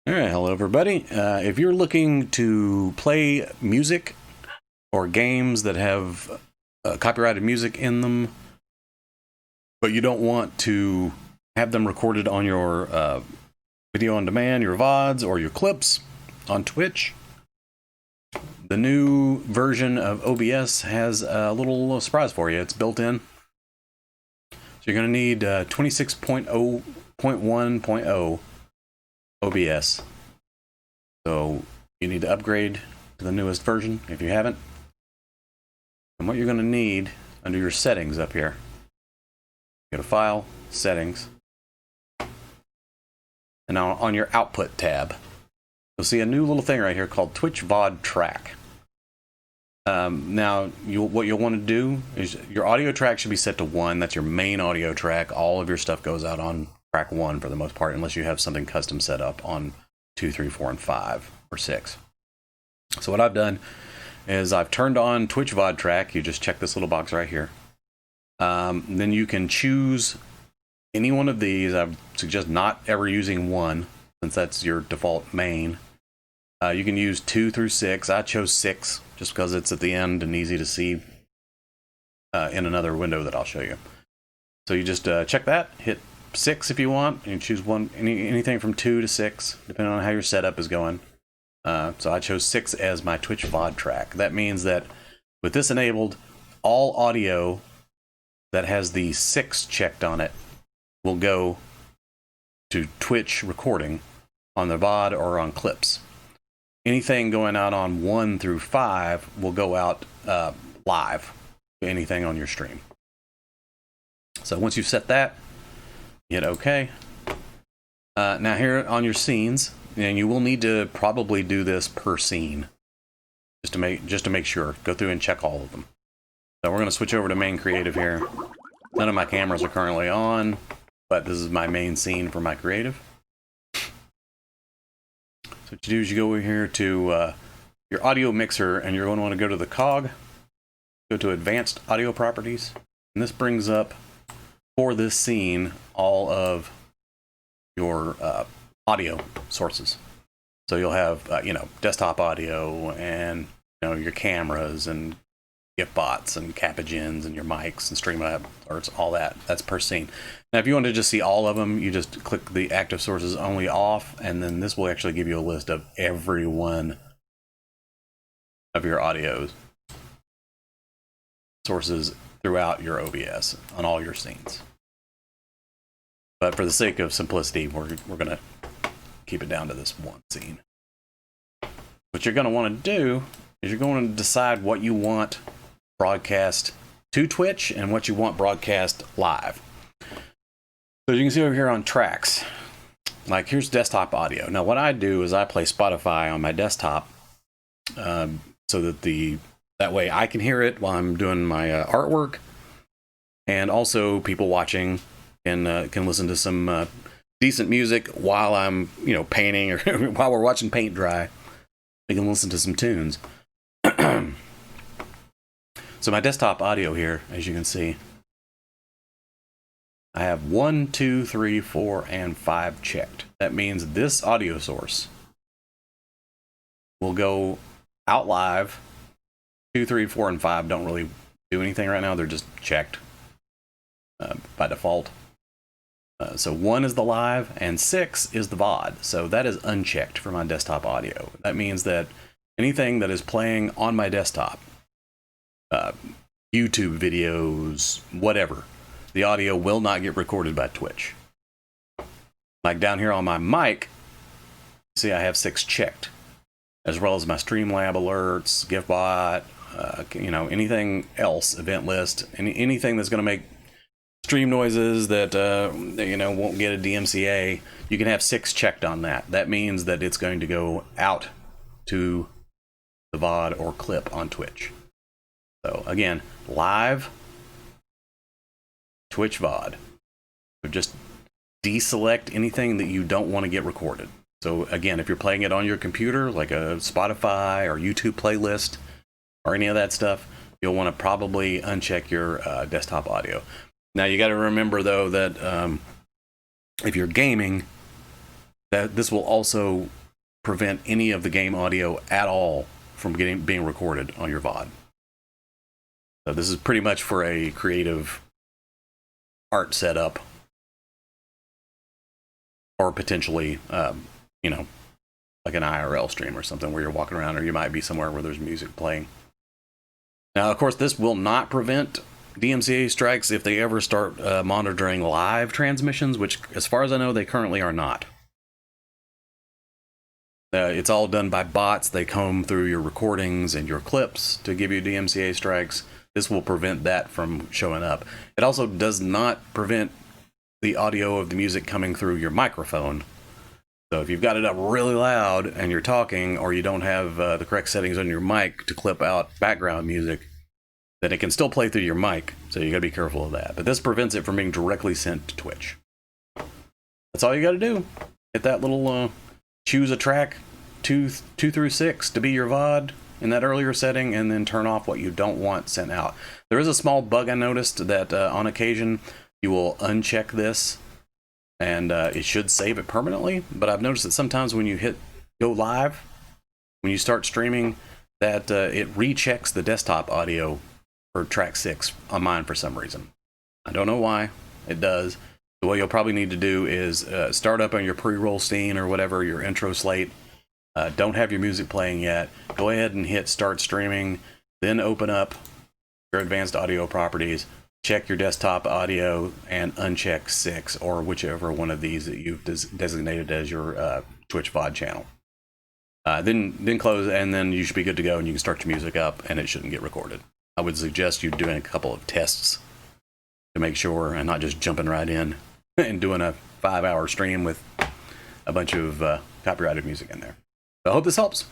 All right, hello everybody. If you're looking to play music or games that have copyrighted music in them, but you don't want to have them recorded on your video on demand, your VODs, or your clips on Twitch, the new version of OBS has a little surprise for you. It's built in. So you're going to need 26.0.1.0 OBS. So you need to upgrade to the newest version if you haven't. And what you're going to need under your settings up here, go to File, Settings, and now on your Output tab, you'll see a new little thing right here called Twitch VOD Track. Now, what you'll want to do is your audio track should be set to 1. That's your main audio track. All of your stuff goes out on track 1 for the most part, unless you have something custom set up on 2, 3, 4, and 5, or 6. So what I've done is I've turned on Twitch VOD Track. You just check this little box right here. Then you can choose any one of these. I suggest not ever using 1, since that's your default main. You can use 2 through 6. I chose 6 just because it's at the end and easy to see in another window that I'll show you. So you just check that, hit 6 if you want, and you choose anything from 2 to 6, depending on how your setup is going. So I chose 6 as my Twitch VOD track. That means that with this enabled, all audio that has the 6 checked on it will go to Twitch recording on the VOD or on clips. Anything going out on 1 through 5 will go out live to anything on your stream. So once you've set that, hit OK. Now here on your scenes, and you will need to probably do this per scene, just to make sure. Go through and check all of them. So we're going to switch over to main creative here. None of my cameras are currently on, but this is my main scene for my creative. So what you do is you go over here to your audio mixer, and you're going to want to go to the cog, go to advanced audio properties, and this brings up for this scene all of your audio sources. So you'll have desktop audio, and your cameras and GIF bots and Capagens and your mics and Streamlabs, all that. That's per scene. Now if you want to just see all of them, you just click the active sources only off, and then this will actually give you a list of every one of your audio sources throughout your OBS on all your scenes. But for the sake of simplicity, we're going to keep it down to this one scene. What you're going to want to do is you're going to decide what you want broadcast to Twitch and what you want broadcast live. So you can see over here on tracks, like here's desktop audio. Now what I do is I play Spotify on my desktop so that way I can hear it while I'm doing my artwork, and also people watching can listen to some decent music while I'm painting, or while we're watching paint dry. We can listen to some tunes. So my desktop audio here, as you can see, I have 1, 2, 3, 4, and 5 checked. That means this audio source will go out live. 2, 3, 4, and 5 don't really do anything right now. They're just checked by default. So 1 is the live, and 6 is the VOD. So that is unchecked for my desktop audio. That means that anything that is playing on my desktop, YouTube videos, whatever, the audio will not get recorded by Twitch. Like down here on my mic, see I have 6 checked, as well as my Streamlab alerts, GIFbot, anything else, event list, anything that's going to make stream noises that won't get a DMCA. You can have 6 checked on that. That means that it's going to go out to the VOD or clip on Twitch. So again, live, Twitch VOD. So just deselect anything that you don't want to get recorded. So again, if you're playing it on your computer, like a Spotify or YouTube playlist or any of that stuff, you'll want to probably uncheck your desktop audio. Now you got to remember though that if you're gaming, this will also prevent any of the game audio at all from being recorded on your VOD. So this is pretty much for a creative art setup, or potentially, you know, like an IRL stream or something where you're walking around, or you might be somewhere where there's music playing. Now, of course, this will not prevent DMCA strikes if they ever start monitoring live transmissions, which, as far as I know, they currently are not. It's all done by bots. They comb through your recordings and your clips to give you DMCA strikes. This will prevent that from showing up. It also does not prevent the audio of the music coming through your microphone. So if you've got it up really loud and you're talking, or you don't have the correct settings on your mic to clip out background music, then it can still play through your mic. So you gotta be careful of that. But this prevents it from being directly sent to Twitch. That's all you gotta do. Hit that little choose a track 2 through 6 to be your VOD in that earlier setting, and then turn off what you don't want sent out. There is a small bug I noticed that on occasion you will uncheck this, and it should save it permanently. But I've noticed that sometimes when you hit go live, when you start streaming, that it rechecks the desktop audio for track 6 on mine for some reason. I don't know why it does. So what you'll probably need to do is start up on your pre-roll scene or whatever, your intro slate. Don't have your music playing yet. Go ahead and hit start streaming, then open up your advanced audio properties, check your desktop audio, and uncheck 6 or whichever one of these that you've designated as your Twitch VOD channel. Then close, and then you should be good to go, and you can start your music up, and it shouldn't get recorded. I would suggest you doing a couple of tests to make sure, and not just jumping right in and doing a 5-hour stream with a bunch of copyrighted music in there. So I hope this helps.